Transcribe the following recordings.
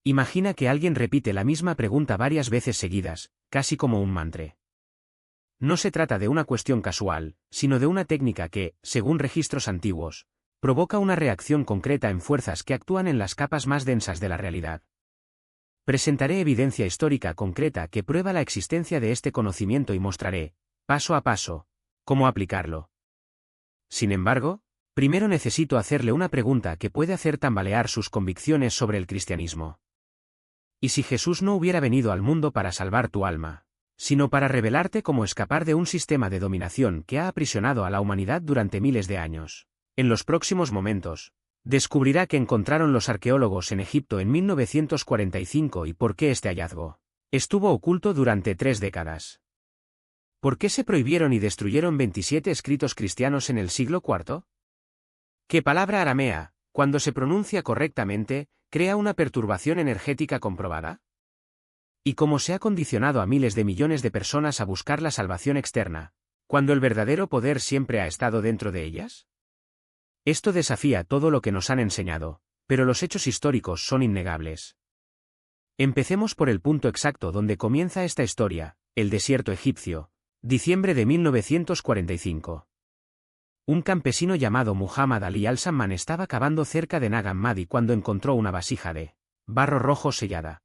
Imagina que alguien repite la misma pregunta varias veces seguidas, casi como un mantra. No se trata de una cuestión casual, sino de una técnica que, según registros antiguos, provoca una reacción concreta en fuerzas que actúan en las capas más densas de la realidad. Presentaré evidencia histórica concreta que prueba la existencia de este conocimiento y mostraré, paso a paso, cómo aplicarlo. Sin embargo, primero necesito hacerle una pregunta que puede hacer tambalear sus convicciones sobre el cristianismo. ¿Y si Jesús no hubiera venido al mundo para salvar tu alma, sino para revelarte cómo escapar de un sistema de dominación que ha aprisionado a la humanidad durante miles de años? En los próximos momentos, descubrirá que encontraron los arqueólogos en Egipto en 1945 y por qué este hallazgo estuvo oculto durante 3 décadas. ¿Por qué se prohibieron y destruyeron 27 escritos cristianos en el siglo IV? ¿Qué palabra aramea, cuando se pronuncia correctamente, crea una perturbación energética comprobada? ¿Y cómo se ha condicionado a miles de millones de personas a buscar la salvación externa, cuando el verdadero poder siempre ha estado dentro de ellas? Esto desafía todo lo que nos han enseñado, pero los hechos históricos son innegables. Empecemos por el punto exacto donde comienza esta historia, el desierto egipcio, diciembre de 1945. Un campesino llamado Muhammad Ali al-Samman estaba cavando cerca de Nag Hammadi cuando encontró una vasija de barro rojo sellada.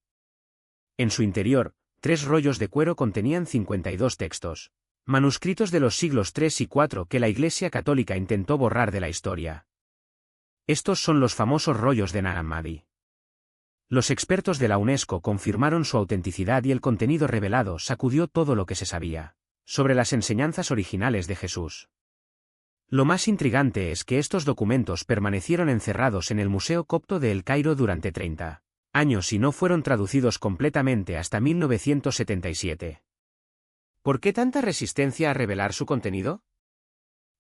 En su interior, 3 rollos de cuero contenían 52 textos, manuscritos de los siglos III y IV que la Iglesia Católica intentó borrar de la historia. Estos son los famosos rollos de Nag Hammadi. Los expertos de la UNESCO confirmaron su autenticidad y el contenido revelado sacudió todo lo que se sabía sobre las enseñanzas originales de Jesús. Lo más intrigante es que estos documentos permanecieron encerrados en el Museo Copto de El Cairo durante 30 años y no fueron traducidos completamente hasta 1977. ¿Por qué tanta resistencia a revelar su contenido?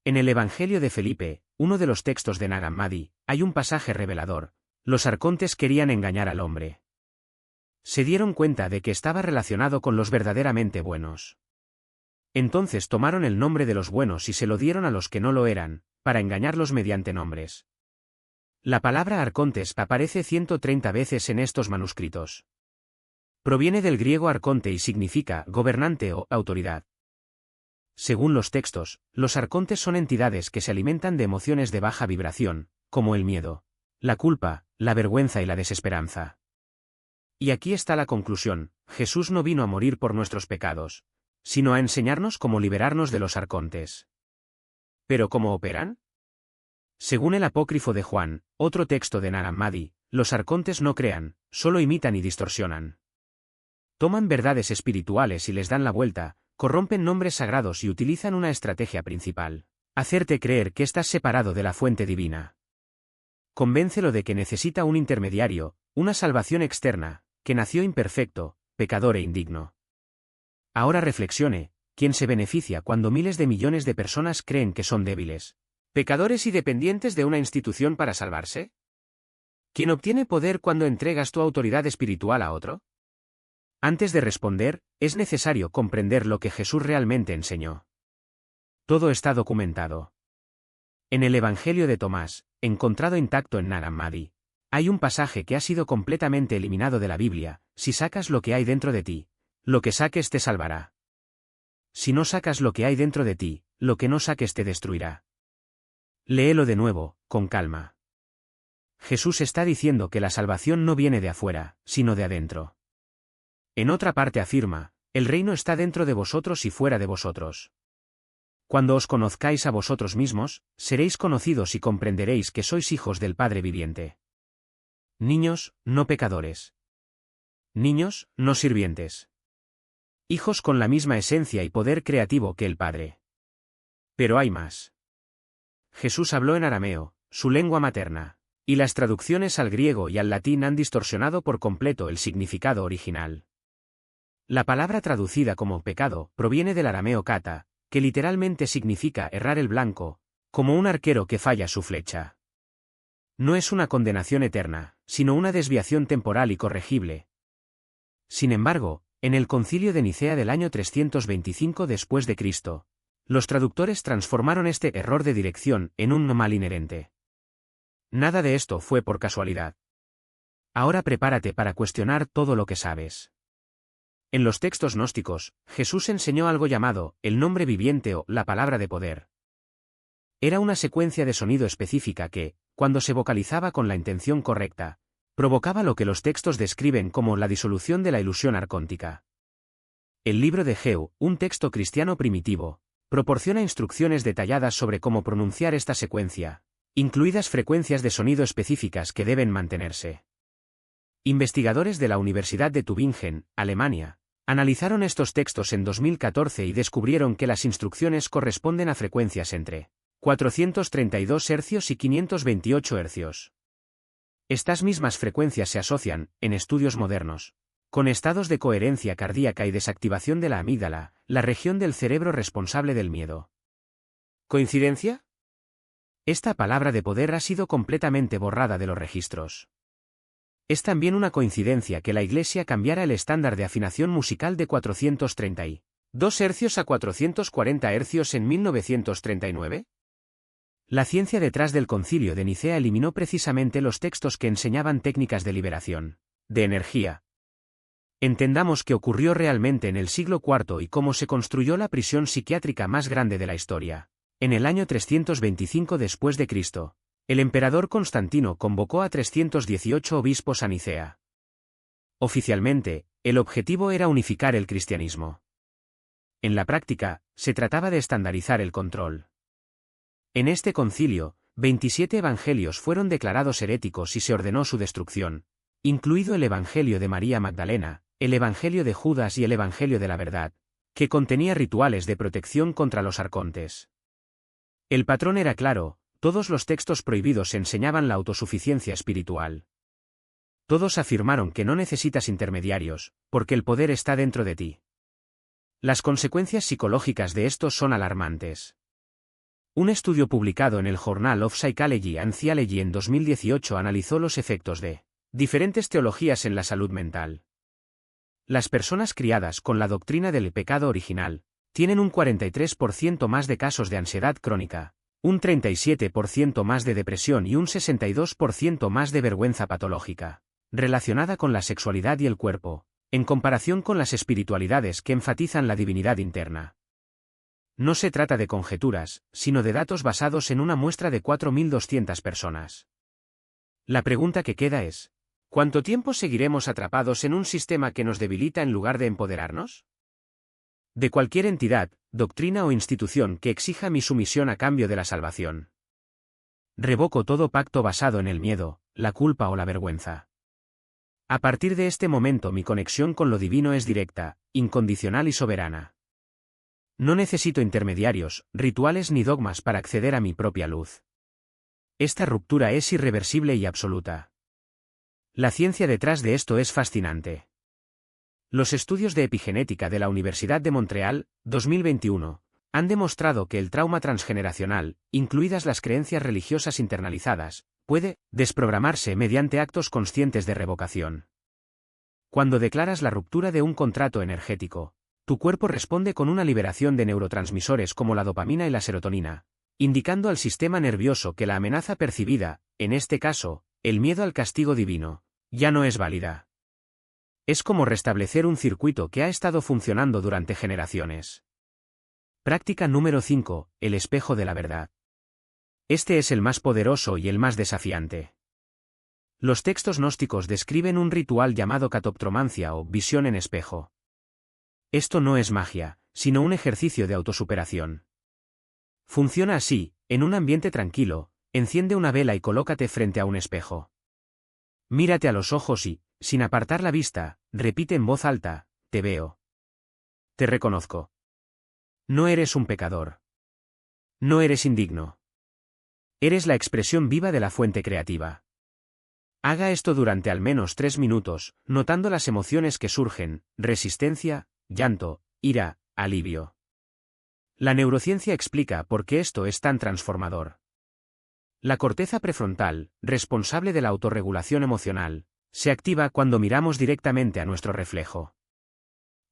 En el Evangelio de Felipe, uno de los textos de Nag Hammadi, hay un pasaje revelador. Los arcontes querían engañar al hombre. Se dieron cuenta de que estaba relacionado con los verdaderamente buenos. Entonces tomaron el nombre de los buenos y se lo dieron a los que no lo eran, para engañarlos mediante nombres. La palabra arcontes aparece 130 veces en estos manuscritos. Proviene del griego arconte y significa gobernante o autoridad. Según los textos, los arcontes son entidades que se alimentan de emociones de baja vibración, como el miedo, la culpa, la vergüenza y la desesperanza. Y aquí está la conclusión: Jesús no vino a morir por nuestros pecados, sino a enseñarnos cómo liberarnos de los arcontes. ¿Pero cómo operan? Según el apócrifo de Juan, otro texto de Nag Hammadi, los arcontes no crean, solo imitan y distorsionan. Toman verdades espirituales y les dan la vuelta, corrompen nombres sagrados y utilizan una estrategia principal: hacerte creer que estás separado de la fuente divina. Convéncelo de que necesita un intermediario, una salvación externa, que nació imperfecto, pecador e indigno. Ahora reflexione, ¿quién se beneficia cuando miles de millones de personas creen que son débiles, pecadores y dependientes de una institución para salvarse? ¿Quién obtiene poder cuando entregas tu autoridad espiritual a otro? Antes de responder, es necesario comprender lo que Jesús realmente enseñó. Todo está documentado. En el Evangelio de Tomás, encontrado intacto en Nag Hammadi, hay un pasaje que ha sido completamente eliminado de la Biblia: si sacas lo que hay dentro de ti, lo que saques te salvará. Si no sacas lo que hay dentro de ti, lo que no saques te destruirá. Léelo de nuevo, con calma. Jesús está diciendo que la salvación no viene de afuera, sino de adentro. En otra parte afirma: el reino está dentro de vosotros y fuera de vosotros. Cuando os conozcáis a vosotros mismos, seréis conocidos y comprenderéis que sois hijos del Padre viviente. Niños, no pecadores. Niños, no sirvientes. Hijos con la misma esencia y poder creativo que el Padre. Pero hay más. Jesús habló en arameo, su lengua materna, y las traducciones al griego y al latín han distorsionado por completo el significado original. La palabra traducida como pecado proviene del arameo kata, que literalmente significa errar el blanco, como un arquero que falla su flecha. No es una condenación eterna, sino una desviación temporal y corregible. Sin embargo, en el Concilio de Nicea del año 325 después de Cristo, los traductores transformaron este error de dirección en un mal inherente. Nada de esto fue por casualidad. Ahora prepárate para cuestionar todo lo que sabes. En los textos gnósticos, Jesús enseñó algo llamado el nombre viviente o la palabra de poder. Era una secuencia de sonido específica que, cuando se vocalizaba con la intención correcta, provocaba lo que los textos describen como la disolución de la ilusión arcóntica. El libro de Geu, un texto cristiano primitivo, proporciona instrucciones detalladas sobre cómo pronunciar esta secuencia, incluidas frecuencias de sonido específicas que deben mantenerse. Investigadores de la Universidad de Tübingen, Alemania, analizaron estos textos en 2014 y descubrieron que las instrucciones corresponden a frecuencias entre 432 Hz y 528 Hz. Estas mismas frecuencias se asocian, en estudios modernos, con estados de coherencia cardíaca y desactivación de la amígdala, la región del cerebro responsable del miedo. ¿Coincidencia? Esta palabra de poder ha sido completamente borrada de los registros. Es también una coincidencia que la Iglesia cambiara el estándar de afinación musical de 432 Hz a 440 Hz en 1939. La ciencia detrás del Concilio de Nicea eliminó precisamente los textos que enseñaban técnicas de liberación de energía. Entendamos qué ocurrió realmente en el siglo IV y cómo se construyó la prisión psiquiátrica más grande de la historia. En el año 325 después de Cristo, el emperador Constantino convocó a 318 obispos a Nicea. Oficialmente, el objetivo era unificar el cristianismo. En la práctica, se trataba de estandarizar el control. En este concilio, 27 evangelios fueron declarados heréticos y se ordenó su destrucción, incluido el Evangelio de María Magdalena, el Evangelio de Judas y el Evangelio de la Verdad, que contenía rituales de protección contra los arcontes. El patrón era claro: todos los textos prohibidos enseñaban la autosuficiencia espiritual. Todos afirmaron que no necesitas intermediarios, porque el poder está dentro de ti. Las consecuencias psicológicas de esto son alarmantes. Un estudio publicado en el Journal of Psychology and Theology en 2018 analizó los efectos de diferentes teologías en la salud mental. Las personas criadas con la doctrina del pecado original tienen un 43% más de casos de ansiedad crónica, un 37% más de depresión y un 62% más de vergüenza patológica, relacionada con la sexualidad y el cuerpo, en comparación con las espiritualidades que enfatizan la divinidad interna. No se trata de conjeturas, sino de datos basados en una muestra de 4.200 personas. La pregunta que queda es: ¿cuánto tiempo seguiremos atrapados en un sistema que nos debilita en lugar de empoderarnos? De cualquier entidad, doctrina o institución que exija mi sumisión a cambio de la salvación. Revoco todo pacto basado en el miedo, la culpa o la vergüenza. A partir de este momento mi conexión con lo divino es directa, incondicional y soberana. No necesito intermediarios, rituales ni dogmas para acceder a mi propia luz. Esta ruptura es irreversible y absoluta. La ciencia detrás de esto es fascinante. Los estudios de epigenética de la Universidad de Montreal, 2021, han demostrado que el trauma transgeneracional, incluidas las creencias religiosas internalizadas, puede desprogramarse mediante actos conscientes de revocación. Cuando declaras la ruptura de un contrato energético, tu cuerpo responde con una liberación de neurotransmisores como la dopamina y la serotonina, indicando al sistema nervioso que la amenaza percibida, en este caso, el miedo al castigo divino, ya no es válida. Es como restablecer un circuito que ha estado funcionando durante generaciones. Práctica número 5, el espejo de la verdad. Este es el más poderoso y el más desafiante. Los textos gnósticos describen un ritual llamado catoptromancia o visión en espejo. Esto no es magia, sino un ejercicio de autosuperación. Funciona así: en un ambiente tranquilo, enciende una vela y colócate frente a un espejo. Mírate a los ojos y, sin apartar la vista, repite en voz alta: te veo. Te reconozco. No eres un pecador. No eres indigno. Eres la expresión viva de la fuente creativa. Haga esto durante al menos 3 minutos, notando las emociones que surgen: resistencia, llanto, ira, alivio. La neurociencia explica por qué esto es tan transformador. La corteza prefrontal, responsable de la autorregulación emocional, se activa cuando miramos directamente a nuestro reflejo.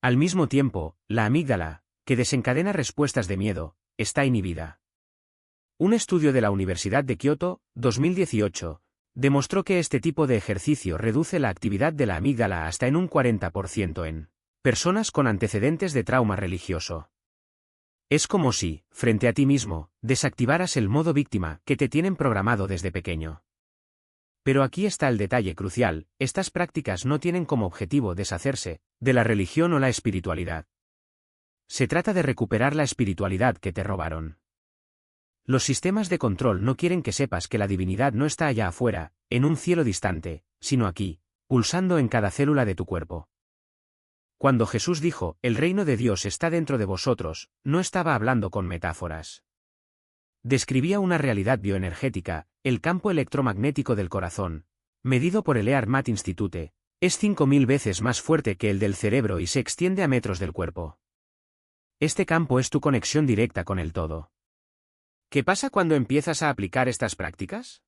Al mismo tiempo, la amígdala, que desencadena respuestas de miedo, está inhibida. Un estudio de la Universidad de Kioto, 2018, Demostró que este tipo de ejercicio reduce la actividad de la amígdala hasta en un 40% en personas con antecedentes de trauma religioso. Es como si, frente a ti mismo, desactivaras el modo víctima que te tienen programado desde pequeño. Pero aquí está el detalle crucial: estas prácticas no tienen como objetivo deshacerse de la religión o la espiritualidad. Se trata de recuperar la espiritualidad que te robaron. Los sistemas de control no quieren que sepas que la divinidad no está allá afuera, en un cielo distante, sino aquí, pulsando en cada célula de tu cuerpo. Cuando Jesús dijo, "El reino de Dios está dentro de vosotros", no estaba hablando con metáforas. Describía una realidad bioenergética: el campo electromagnético del corazón, medido por el Earth Institute, es 5000 veces más fuerte que el del cerebro y se extiende a metros del cuerpo. Este campo es tu conexión directa con el todo. ¿Qué pasa cuando empiezas a aplicar estas prácticas?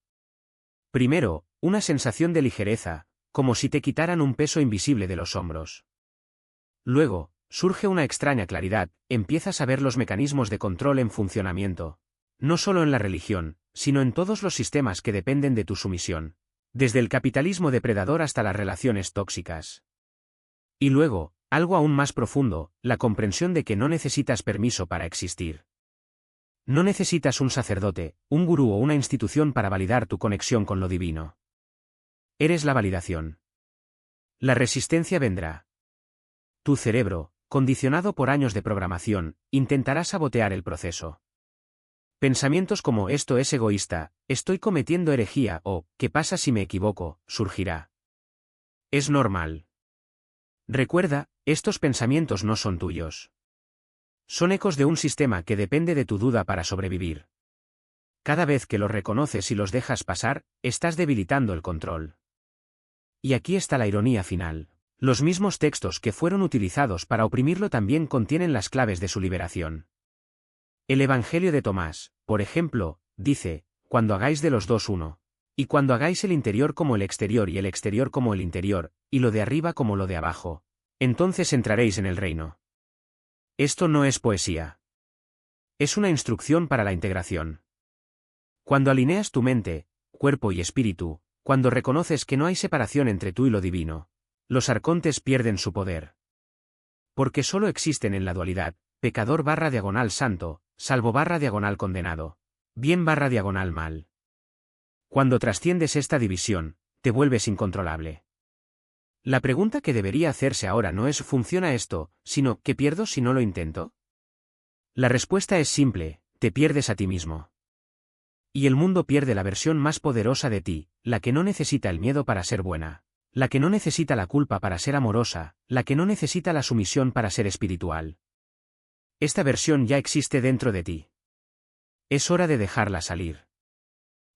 Primero, una sensación de ligereza, como si te quitaran un peso invisible de los hombros. Luego, surge una extraña claridad: empiezas a ver los mecanismos de control en funcionamiento, no solo en la religión, sino en todos los sistemas que dependen de tu sumisión, desde el capitalismo depredador hasta las relaciones tóxicas. Y luego, algo aún más profundo, la comprensión de que no necesitas permiso para existir. No necesitas un sacerdote, un gurú o una institución para validar tu conexión con lo divino. Eres la validación. La resistencia vendrá. Tu cerebro, condicionado por años de programación, intentará sabotear el proceso. Pensamientos como "esto es egoísta", "estoy cometiendo herejía" o "¿qué pasa si me equivoco?" surgirá. Es normal. Recuerda, estos pensamientos no son tuyos. Son ecos de un sistema que depende de tu duda para sobrevivir. Cada vez que los reconoces y los dejas pasar, estás debilitando el control. Y aquí está la ironía final: los mismos textos que fueron utilizados para oprimirlo también contienen las claves de su liberación. El Evangelio de Tomás, por ejemplo, dice: "Cuando hagáis de los dos uno, y cuando hagáis el interior como el exterior y el exterior como el interior, y lo de arriba como lo de abajo, entonces entraréis en el reino". Esto no es poesía. Es una instrucción para la integración. Cuando alineas tu mente, cuerpo y espíritu, cuando reconoces que no hay separación entre tú y lo divino, los arcontes pierden su poder. Porque solo existen en la dualidad: pecador/santo, salvo/condenado, bien/mal. Cuando trasciendes esta división, te vuelves incontrolable. La pregunta que debería hacerse ahora no es "¿funciona esto?", sino "¿qué pierdo si no lo intento?". La respuesta es simple: te pierdes a ti mismo. Y el mundo pierde la versión más poderosa de ti, la que no necesita el miedo para ser buena, la que no necesita la culpa para ser amorosa, la que no necesita la sumisión para ser espiritual. Esta versión ya existe dentro de ti. Es hora de dejarla salir.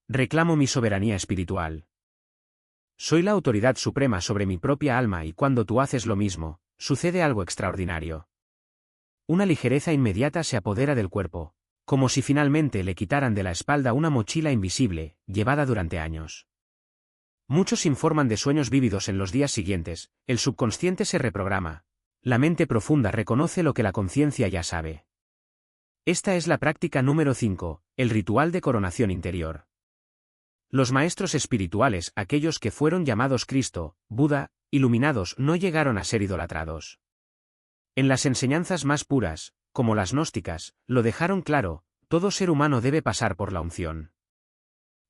Reclamo mi soberanía espiritual. Soy la autoridad suprema sobre mi propia alma, y cuando tú haces lo mismo, sucede algo extraordinario. Una ligereza inmediata se apodera del cuerpo, como si finalmente le quitaran de la espalda una mochila invisible, llevada durante años. Muchos informan de sueños vívidos en los días siguientes: el subconsciente se reprograma. La mente profunda reconoce lo que la conciencia ya sabe. Esta es la práctica número 5, el ritual de coronación interior. Los maestros espirituales, aquellos que fueron llamados Cristo, Buda, iluminados, no llegaron a ser idolatrados. En las enseñanzas más puras, como las gnósticas, lo dejaron claro: todo ser humano debe pasar por la unción.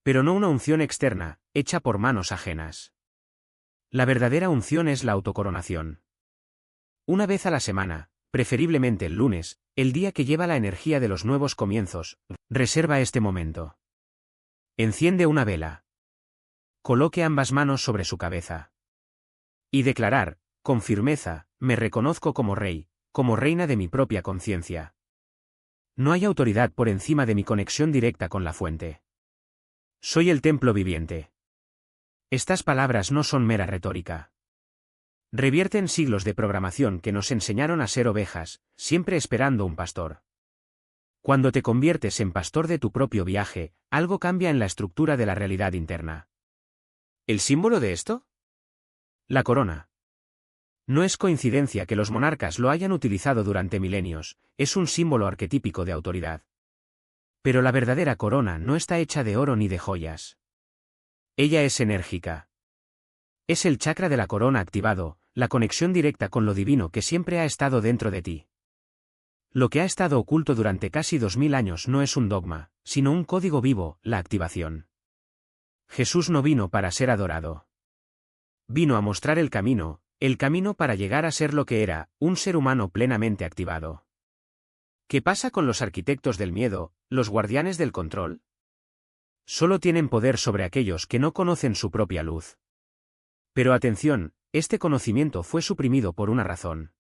Pero no una unción externa, hecha por manos ajenas. La verdadera unción es la autocoronación. Una vez a la semana, preferiblemente el lunes, el día que lleva la energía de los nuevos comienzos, reserva este momento. Enciende una vela. Coloque ambas manos sobre su cabeza. Y declarar, con firmeza: me reconozco como rey, como reina de mi propia conciencia. No hay autoridad por encima de mi conexión directa con la fuente. Soy el templo viviente. Estas palabras no son mera retórica. Revierten siglos de programación que nos enseñaron a ser ovejas, siempre esperando un pastor. Cuando te conviertes en pastor de tu propio viaje, algo cambia en la estructura de la realidad interna. ¿El símbolo de esto? La corona. No es coincidencia que los monarcas lo hayan utilizado durante milenios, es un símbolo arquetípico de autoridad. Pero la verdadera corona no está hecha de oro ni de joyas. Ella es enérgica. Es el chakra de la corona activado, la conexión directa con lo divino que siempre ha estado dentro de ti. Lo que ha estado oculto durante casi 2000 años no es un dogma, sino un código vivo, la activación. Jesús no vino para ser adorado. Vino a mostrar el camino para llegar a ser lo que era, un ser humano plenamente activado. ¿Qué pasa con los arquitectos del miedo, los guardianes del control? Solo tienen poder sobre aquellos que no conocen su propia luz. Pero atención, este conocimiento fue suprimido por una razón.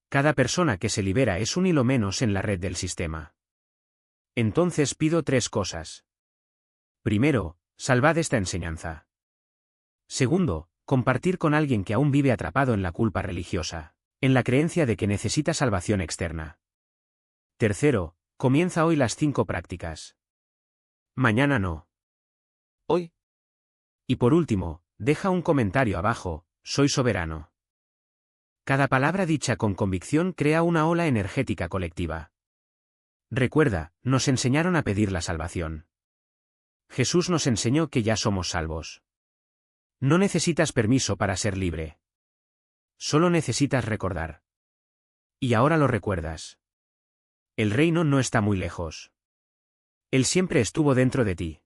Cada persona que se libera es un hilo menos en la red del sistema. Entonces pido 3 cosas. Primero, salvad esta enseñanza. Segundo, compartir con alguien que aún vive atrapado en la culpa religiosa, en la creencia de que necesita salvación externa. Tercero, comienza hoy las 5 prácticas. Mañana no. Hoy. Y por último, deja un comentario abajo, soy soberano. Cada palabra dicha con convicción crea una ola energética colectiva. Recuerda, nos enseñaron a pedir la salvación. Jesús nos enseñó que ya somos salvos. No necesitas permiso para ser libre. Solo necesitas recordar. Y ahora lo recuerdas. El reino no está muy lejos. Él siempre estuvo dentro de ti.